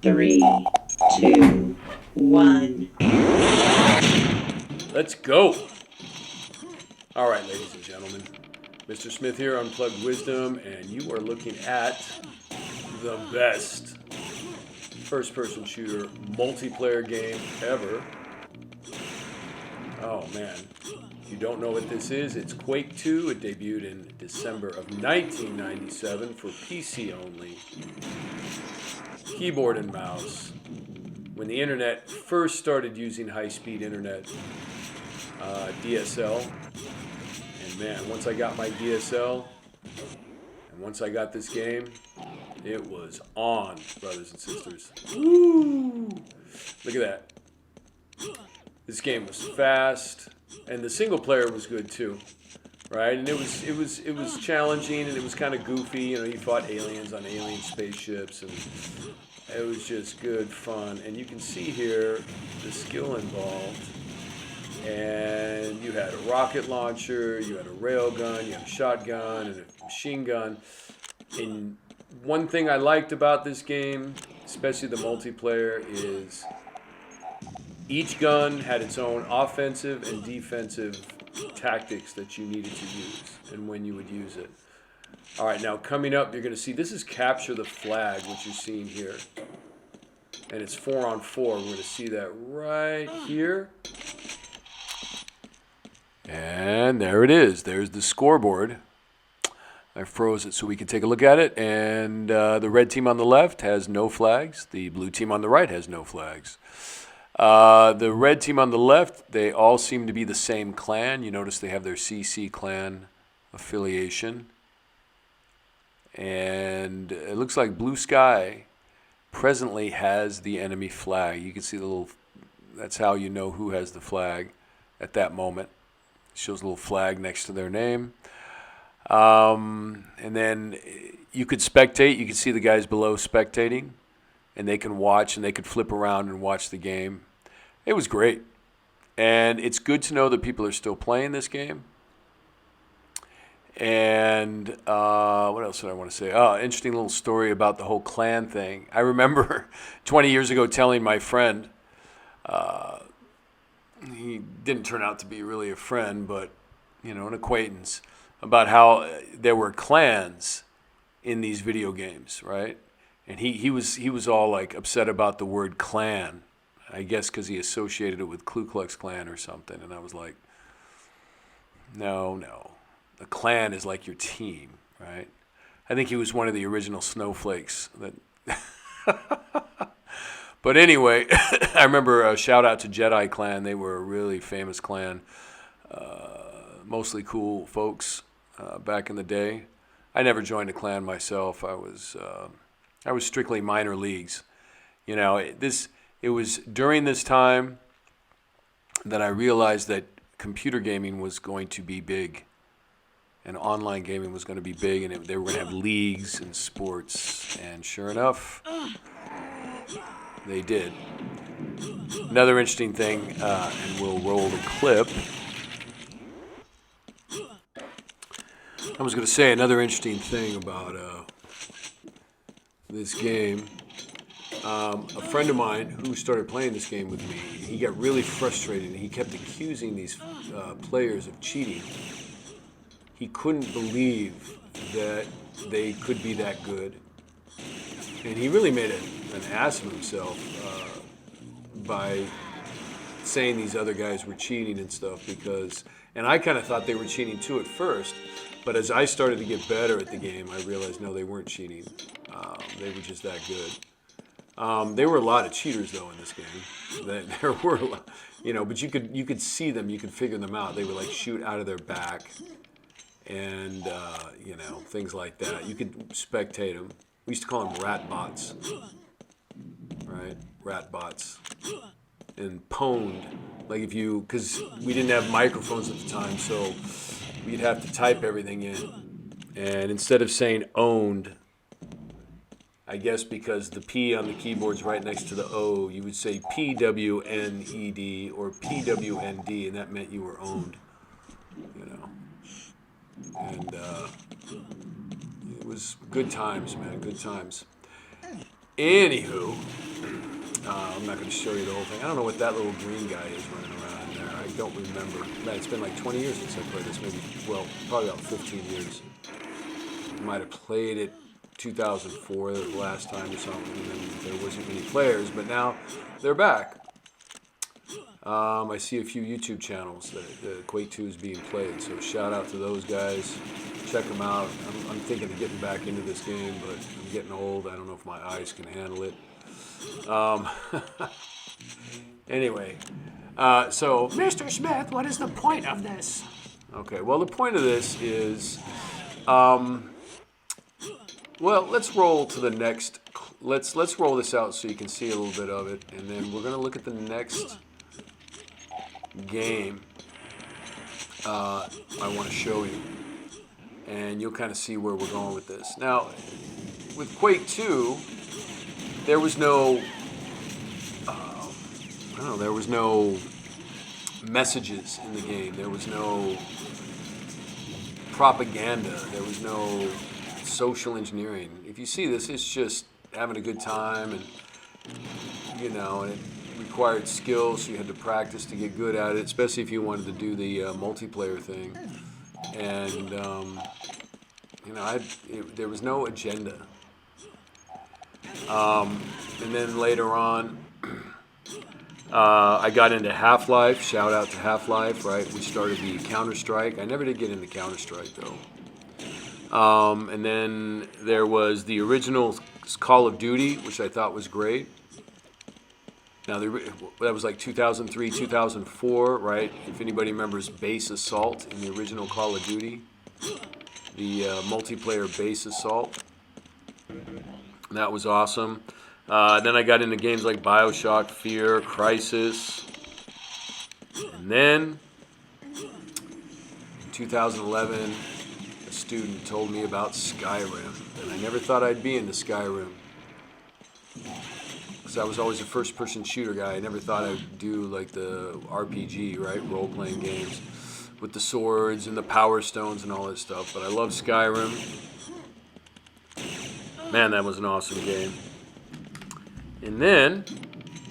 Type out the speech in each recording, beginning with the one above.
3, 2, 1. Let's go. All right, ladies and gentlemen. Mr. Smith here, Unplugged Wisdom, and you are looking at the best first-person shooter multiplayer game ever. Oh, man. If you don't know what this is, it's Quake 2. It debuted in December of 1997 for PC only. Keyboard and mouse. When the internet first started using high-speed internet, DSL, and man, once I got my DSL, and once I got this game, it was on, brothers and sisters. Woo! Look at that. This game was fast, and the single player was good too, right? And it was challenging, and it was kind of goofy. You know, you fought aliens on alien spaceships, and it was just good fun. And you can see here the skill involved. And you had a rocket launcher, you had a railgun, you had a shotgun, and a machine gun. And one thing I liked about this game, especially the multiplayer, is each gun had its own offensive and defensive tactics that you needed to use and when you would use it. All right, now coming up, you're going to see this is Capture the Flag, which you're seeing here. And it's 4-on-4. We're going to see that right here. And there it is. There's the scoreboard. I froze it so we can take a look at it. And the red team on the left has no flags. The blue team on the right has no flags. The red team on the left, they all seem to be the same clan. You notice they have their CC clan affiliation. And it looks like Blue Sky presently has the enemy flag. You can see the little, that's how you know who has the flag at that moment. Shows a little flag next to their name. And then you could spectate. You could see the guys below spectating. And they can watch and they could flip around and watch the game. It was great. And it's good to know that people are still playing this game. And what else did I want to say? Oh, interesting little story about the whole clan thing. I remember 20 years ago telling my friend, he didn't turn out to be really a friend, but, you know, an acquaintance, about how there were clans in these video games, right? And he was all like upset about the word clan, I guess because he associated it with Ku Klux Klan or something. And I was like, no, a clan is like your team, right? I think he was one of the original snowflakes that. But anyway, I remember a shout out to Jedi Clan. They were a really famous clan, mostly cool folks back in the day. I never joined a clan myself. I was strictly minor leagues. You know, it was during this time that I realized that computer gaming was going to be big, and online gaming was going to be big, and they were going to have leagues and sports. And sure enough, they did. Another interesting thing, and we'll roll the clip. I was going to say another interesting thing about this game. A friend of mine who started playing this game with me, he got really frustrated and he kept accusing these players of cheating. He couldn't believe that they could be that good. And he really made an ass of himself by saying these other guys were cheating and stuff and I kind of thought they were cheating too at first, but as I started to get better at the game, I realized no, they weren't cheating. They were just that good. There were a lot of cheaters though in this game. There were, a lot, but you could see them, you could figure them out. They would like shoot out of their back, and things like that. You could spectate them. We used to call them rat bots, right? Rat bots. And pwned, like because we didn't have microphones at the time, so we'd have to type everything in. And instead of saying owned, I guess because the P on the keyboard's right next to the O, you would say PWNED or PWND, and that meant you were owned, And it was good times, man, good times. Anywho, I'm not going to show you the whole thing. I don't know what that little green guy is running around in there. I don't remember. Man, it's been like 20 years since I played this. Maybe, well, probably about 15 years. I might have played it 2004 the last time or something, and there wasn't many players, but now they're back. I see a few YouTube channels that Quake 2 is being played, so shout out to those guys. Check them out. I'm thinking of getting back into this game, but I'm getting old. I don't know if my eyes can handle it. Anyway, so Mr. Smith, what is the point of this? okay. Well, the point of this is, well, let's roll to the next. Let's roll this out so you can see a little bit of it, and then we're gonna look at the next game I want to show you, and you'll kind of see where we're going with this. Now, with Quake 2, there was no, I don't know, there was no messages in the game. There was no propaganda. There was no social engineering. If you see this, it's just having a good time, and you know, and it required skill, so you had to practice to get good at it, especially if you wanted to do the multiplayer thing. And you know, there was no agenda. And then later on, I got into Half-Life. Shout out to Half-Life, right? We started the Counter-Strike. I never did get into Counter-Strike, though. And then there was the original Call of Duty, which I thought was great. Now, that was like 2003, 2004, right? If anybody remembers Base Assault in the original Call of Duty, the multiplayer Base Assault. That was awesome. Then I got into games like BioShock, Fear, Crisis. And then, in 2011, a student told me about Skyrim. And I never thought I'd be into Skyrim, because I was always a first-person shooter guy. I never thought I'd do like the RPG, right? Role-playing games with the swords and the power stones and all that stuff. But I love Skyrim. Man, that was an awesome game. And then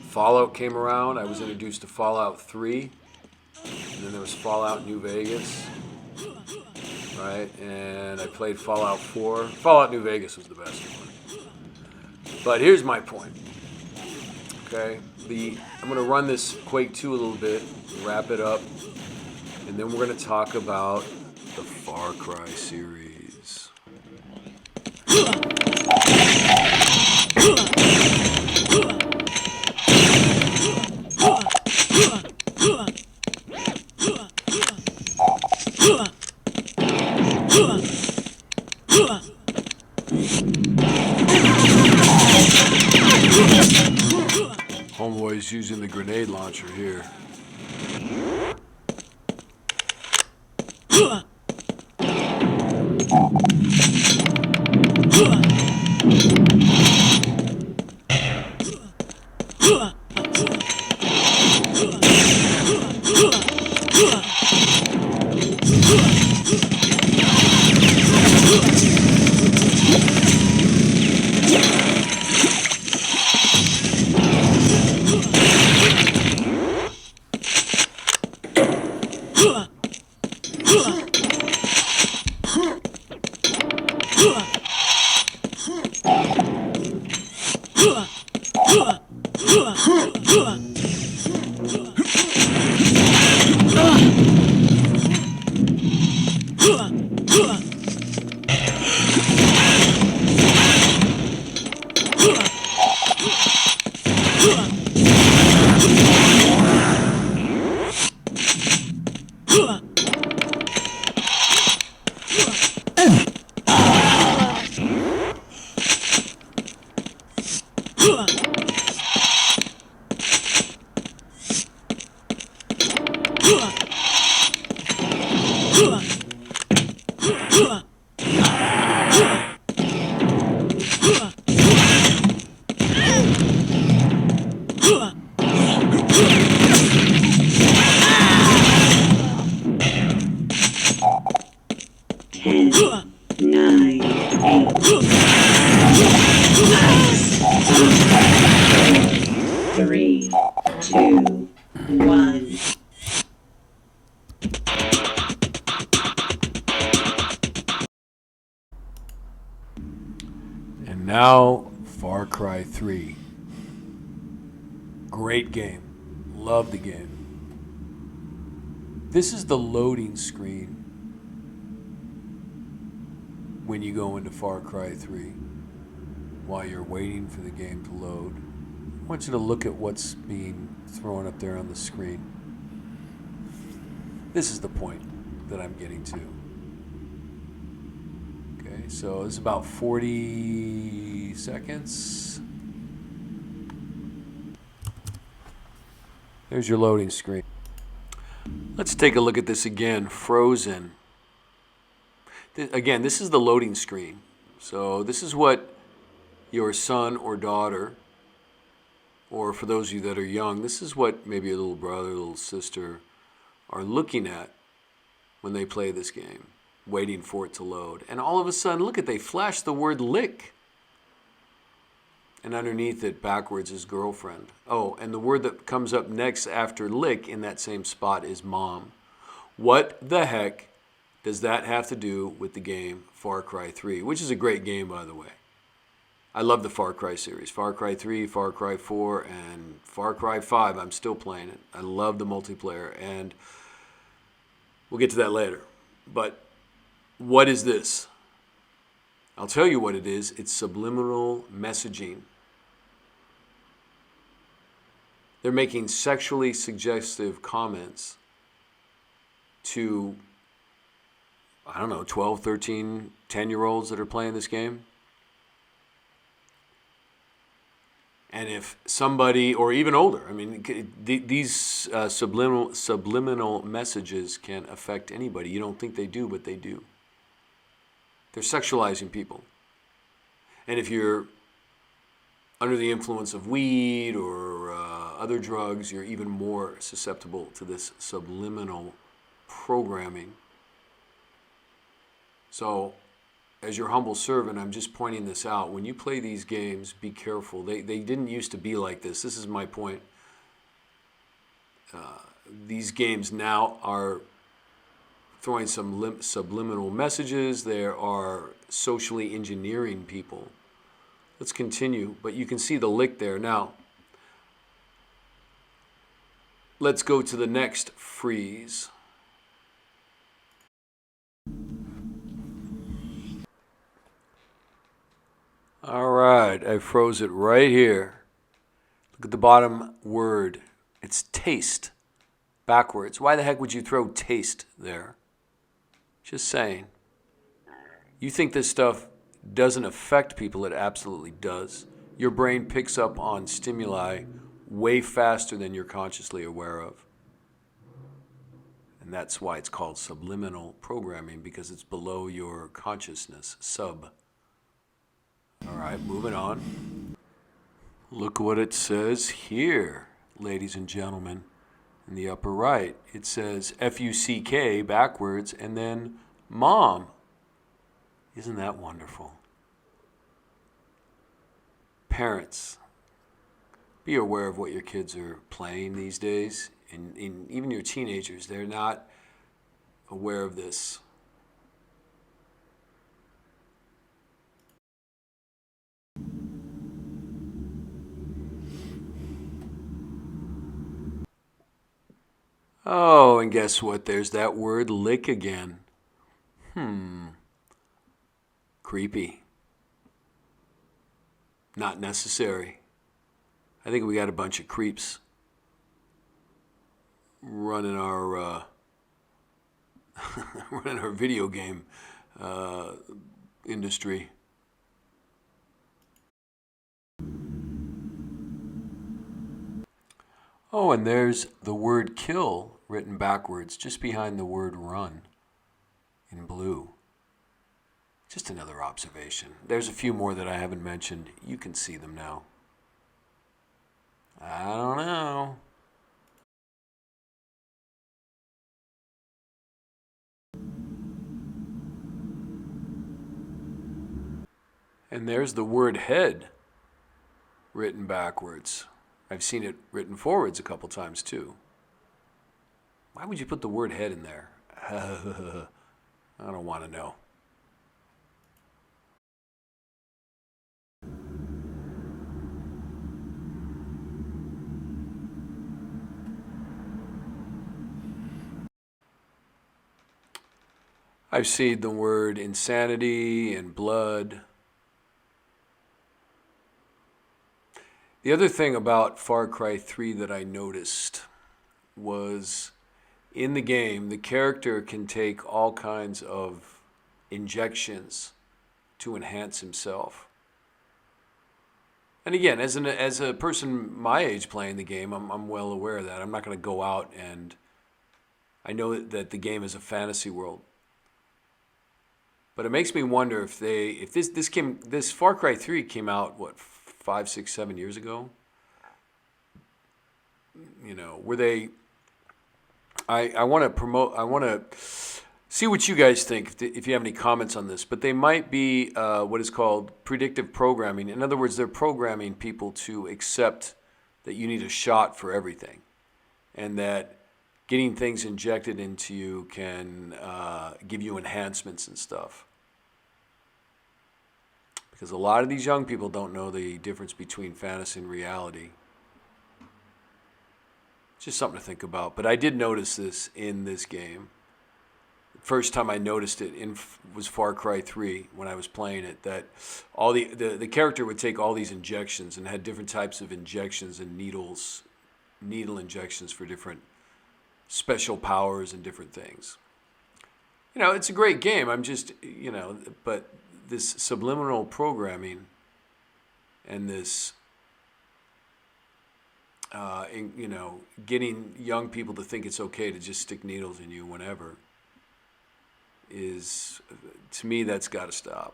Fallout came around. I was introduced to Fallout 3. And then there was Fallout New Vegas. Right? And I played Fallout 4. Fallout New Vegas was the best one. But here's my point. Okay? I'm going to run this Quake 2 a little bit, wrap it up, and then we're going to talk about the Far Cry series. Homeboy's using the grenade launcher here. 2, 1. And now, Far Cry 3. Great game. Love the game. This is the loading screen when you go into Far Cry 3. While you're waiting for the game to load, I want you to look at what's being thrown up there on the screen. This is the point that I'm getting to. Okay, so it's about 40 seconds. There's your loading screen. Let's take a look at this again. Frozen. Again, this is the loading screen. So this is what your son or daughter, or for those of you that are young, this is what maybe your little brother, little sister are looking at when they play this game, waiting for it to load. And all of a sudden, look at, they flash the word lick. And underneath it, backwards, is girlfriend. Oh, and the word that comes up next after lick in that same spot is mom. What the heck does that have to do with the game Far Cry 3, which is a great game, by the way? I love the Far Cry series. Far Cry 3, Far Cry 4, and Far Cry 5. I'm still playing it. I love the multiplayer, and we'll get to that later. But what is this? I'll tell you what it is. It's subliminal messaging. They're making sexually suggestive comments to, I don't know, 12, 13, 10-year-olds that are playing this game. And if somebody, or even older, I mean, these subliminal messages can affect anybody. You don't think they do, but they do. They're sexualizing people. And if you're under the influence of weed or other drugs, you're even more susceptible to this subliminal programming. So, as your humble servant, I'm just pointing this out. When you play these games, be careful. They didn't used to be like this. This is my point. These games now are throwing some subliminal messages. They are socially engineering people. Let's continue. But you can see the lick there. Now, let's go to the next freeze. All right, I froze it right here. Look at the bottom word. It's taste. Backwards. Why the heck would you throw taste there? Just saying. You think this stuff doesn't affect people? It absolutely does. Your brain picks up on stimuli way faster than you're consciously aware of. And that's why it's called subliminal programming, because it's below your consciousness. Sub. All right, moving on. Look what it says here, ladies and gentlemen. In the upper right, it says F-U-C-K backwards and then mom. Isn't that wonderful? Parents, be aware of what your kids are playing these days. And even your teenagers, they're not aware of this. Oh, and guess what? There's that word lick again. Creepy. Not necessary. I think we got a bunch of creeps running our running our video game industry. Oh, and there's the word kill written backwards just behind the word run in blue. Just another observation. There's a few more that I haven't mentioned. You can see them now. I don't know. And there's the word head written backwards. I've seen it written forwards a couple times too. Why would you put the word head in there? I don't want to know. I've seen the word insanity and blood. The other thing about Far Cry 3 that I noticed was in the game, the character can take all kinds of injections to enhance himself. And again, as a person my age playing the game, I'm well aware of that. I'm not going to go out and I know that the game is a fantasy world. But it makes me wonder if this Far Cry 3 came out, what, 5, 6, 7 years ago? You know, were they... I want to see what you guys think, if you have any comments on this, but they might be what is called predictive programming. In other words, they're programming people to accept that you need a shot for everything, and that getting things injected into you can give you enhancements and stuff. Because a lot of these young people don't know the difference between fantasy and reality. Just something to think about. But I did notice this in this game. The first time I noticed it was Far Cry 3 when I was playing it, that all the character would take all these injections and had different types of injections and needle injections for different special powers and different things. You know, it's a great game. I'm just, you know, but this subliminal programming and this you know, getting young people to think it's okay to just stick needles in you whenever is, to me, that's got to stop.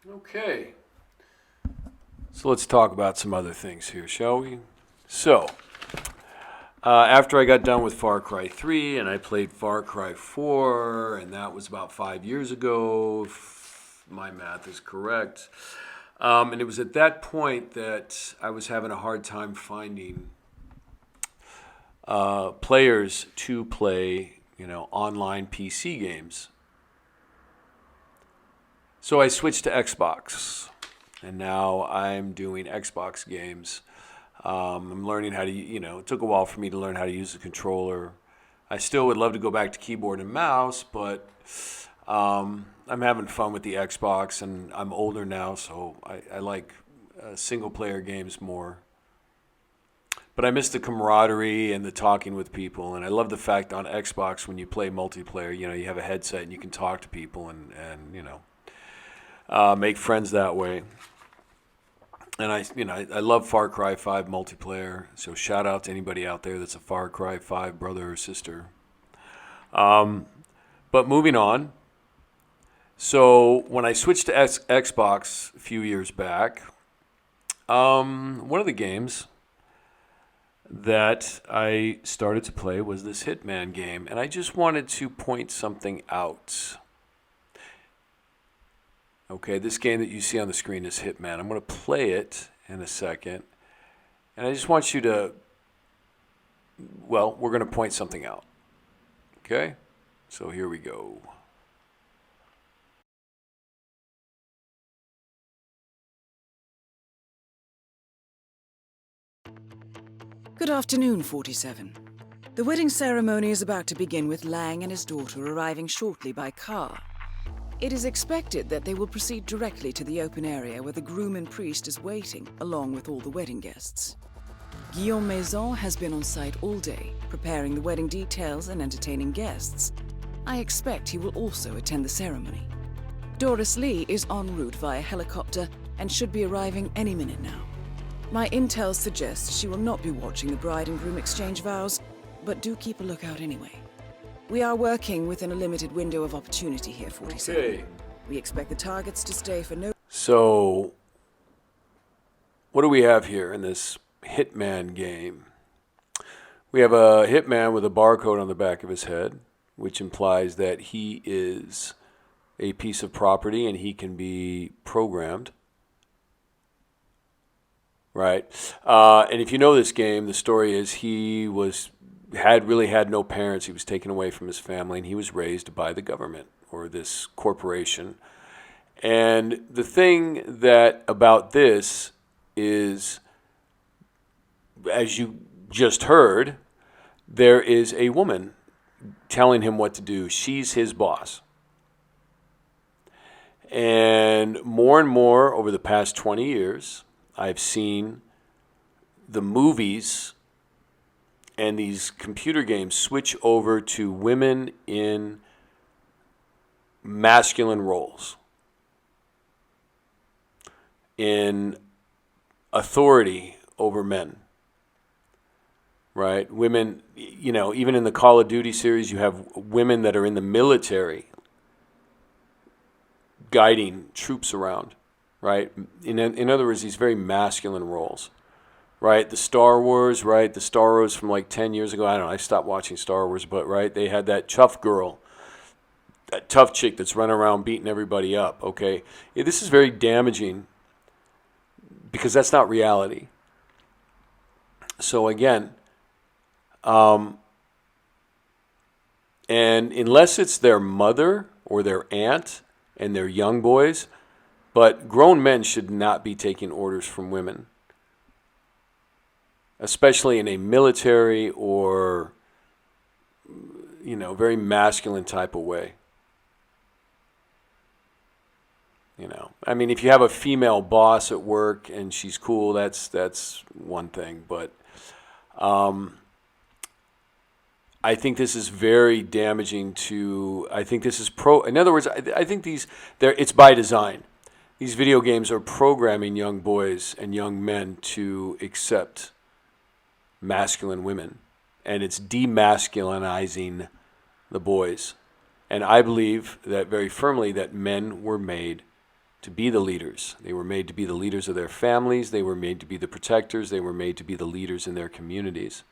Okay, so let's talk about some other things here, shall we? So, after I got done with Far Cry 3 and I played Far Cry 4, and that was about 5 years ago, if my math is correct, and it was at that point that I was having a hard time finding players to play, you know, online PC games. So I switched to Xbox, and now I'm doing Xbox games. I'm learning how to, you know, it took a while for me to learn how to use the controller. I still would love to go back to keyboard and mouse, but I'm having fun with the Xbox, and I'm older now, so I like single-player games more. But I miss the camaraderie and the talking with people, and I love the fact on Xbox when you play multiplayer, you know, you have a headset and you can talk to people and you know, make friends that way. And I love Far Cry 5 multiplayer, so shout out to anybody out there that's a Far Cry 5 brother or sister. But moving on, so when I switched to Xbox a few years back, one of the games that I started to play was this Hitman game, and I just wanted to point something out. Okay, this game that you see on the screen is Hitman. I'm going to play it in a second, and I just want you to, well, we're going to point something out. Okay, so here we go. Good afternoon, 47. The wedding ceremony is about to begin with Lang and his daughter arriving shortly by car. It is expected that they will proceed directly to the open area where the groom and priest is waiting, along with all the wedding guests. Guillaume Maison has been on site all day, preparing the wedding details and entertaining guests. I expect he will also attend the ceremony. Doris Lee is en route via helicopter and should be arriving any minute now. My intel suggests she will not be watching the bride and groom exchange vows, but do keep a lookout anyway. We are working within a limited window of opportunity here, 47. Okay. We expect the targets to stay for no... So, what do we have here in this Hitman game? We have a hitman with a barcode on the back of his head, which implies that he is a piece of property and he can be programmed. Right? And if you know this game, the story is he really had no parents. He was taken away from his family and he was raised by the government or this corporation. And the thing that about this is, as you just heard, there is a woman telling him what to do. She's his boss. And more over the past 20 years, I've seen the movies and these computer games switch over to women in masculine roles, in authority over men. Right? Women, even in the Call of Duty series, you have women that are in the military guiding troops around, right? In other words, these very masculine roles, right? The Star Wars, right? The Star Wars from like 10 years ago, I don't know, I stopped watching Star Wars, but right, they had that tough girl, that tough chick that's running around beating everybody up, okay? Yeah, this is very damaging because that's not reality. So again, and unless it's their mother or their aunt and their young boys, but grown men should not be taking orders from women, especially in a military or, very masculine type of way. I mean, if you have a female boss at work and she's cool, that's one thing, but I think this is very damaging to, I think this is in other words, I think it's by design. These video games are programming young boys and young men to accept masculine women. And it's demasculinizing the boys. And I believe that very firmly that men were made to be the leaders. They were made to be the leaders of their families. They were made to be the protectors. They were made to be the leaders in their communities.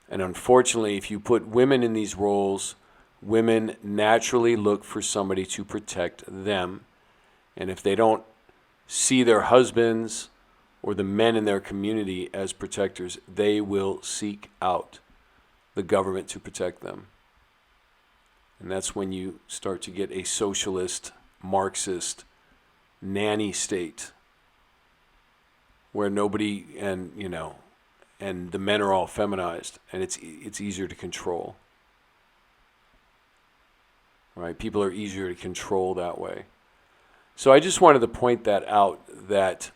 And unfortunately, if you put women in these roles, women naturally look for somebody to protect them. And if they don't see their husbands or the men in their community as protectors, they will seek out the government to protect them. And that's when you start to get a socialist, Marxist, nanny state where nobody, and the men are all feminized, and it's easier to control. Right? People are easier to control that way. So I just wanted to point that out, that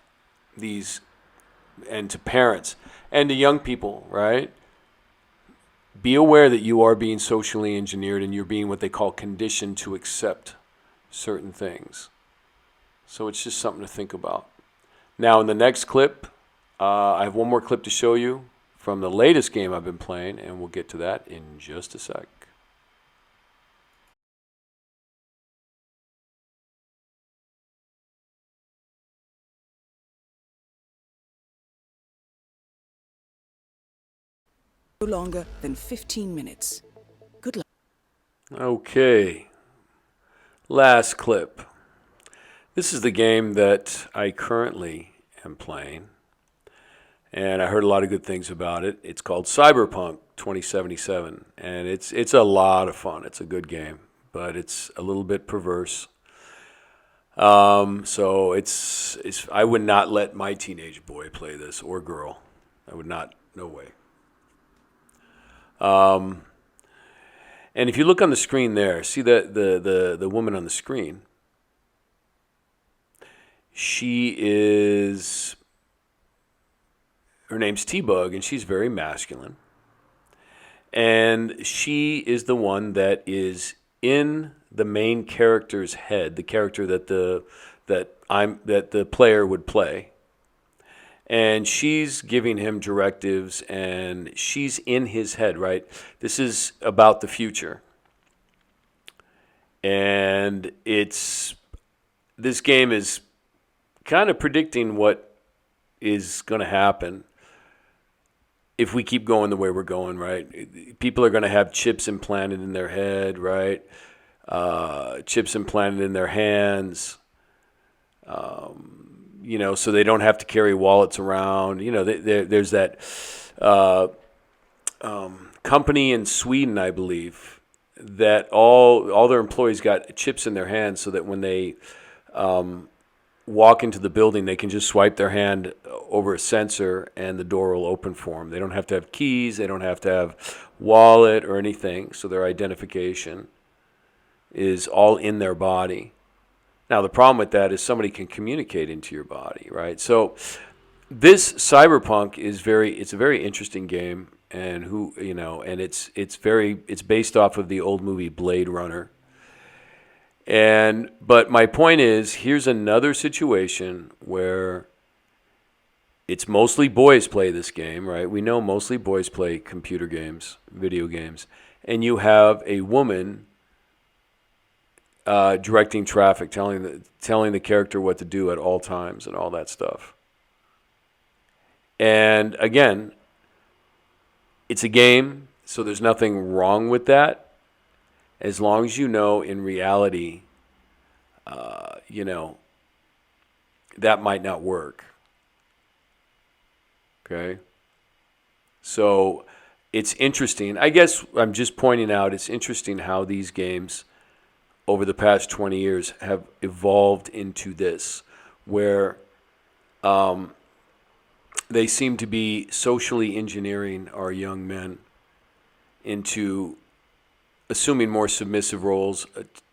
and to parents and to young people, right? Be aware that you are being socially engineered and you're being what they call conditioned to accept certain things. So it's just something to think about. Now in the next clip, I have one more clip to show you from the latest game I've been playing, and we'll get to that in just a sec. No longer than 15 minutes. Good luck. Okay. Last clip. This is the game that I currently am playing, and I heard a lot of good things about it. It's called Cyberpunk 2077, and it's a lot of fun. It's a good game, but it's a little bit perverse. So I would not let my teenage boy play this, or girl. I would not. No way. And if you look on the screen there, see the woman on the screen. Her name's T-Bug, and she's very masculine. And she is the one that is in the main character's head, the character that the player would play. And she's giving him directives, and she's in his head, right? This is about the future. And this game is kind of predicting what is going to happen if we keep going the way we're going, right? People are going to have chips implanted in their head, right? Chips implanted in their hands, so they don't have to carry wallets around. There's that company in Sweden, I believe, that all their employees got chips in their hands so that when they walk into the building, they can just swipe their hand over a sensor and the door will open for them. They don't have to have keys. They don't have to have wallet or anything. So their identification is all in their body. Now, the problem with that is somebody can communicate into your body, right? So this Cyberpunk it's a very interesting game, and it's based off of the old movie Blade Runner. But my point is, here's another situation where it's mostly boys play this game, right? We know mostly boys play computer games, video games, and you have a woman directing traffic, telling the character what to do at all times and all that stuff. And again, it's a game, so there's nothing wrong with that. As long as you know in reality, that might not work. Okay? So it's interesting. I guess I'm just pointing out it's interesting how these games over the past 20 years have evolved into this, where they seem to be socially engineering our young men into assuming more submissive roles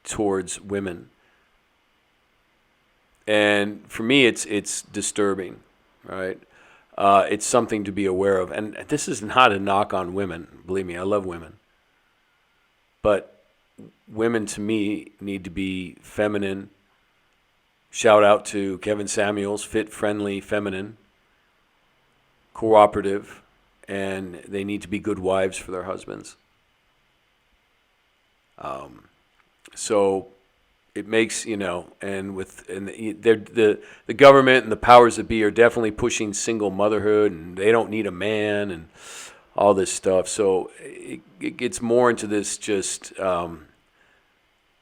towards women. And for me, it's disturbing, right? It's something to be aware of. And this is not a knock on women. Believe me, I love women. But women, to me, need to be feminine. Shout out to Kevin Samuels, fit, friendly, feminine, cooperative, and they need to be good wives for their husbands. So it makes, the government and the powers that be are definitely pushing single motherhood, and they don't need a man and all this stuff. So it gets more into this just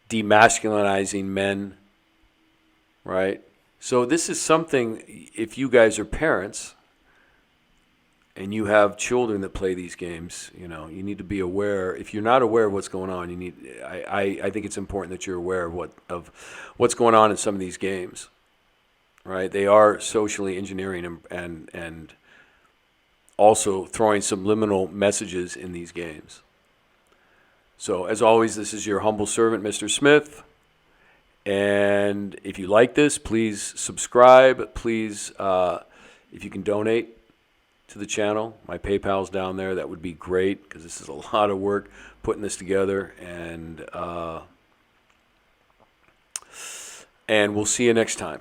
demasculinizing men, right? So this is something, if you guys are parents and you have children that play these games, you need to be aware. If you're not aware of what's going on, I think it's important that you're aware of what's going on in some of these games, right? They are socially engineering and also throwing subliminal messages in these games. So as always, this is your humble servant, Mr. Smith. And if you like this, please subscribe. Please, if you can donate to the channel, my PayPal's down there. That would be great, because this is a lot of work putting this together. And we'll see you next time.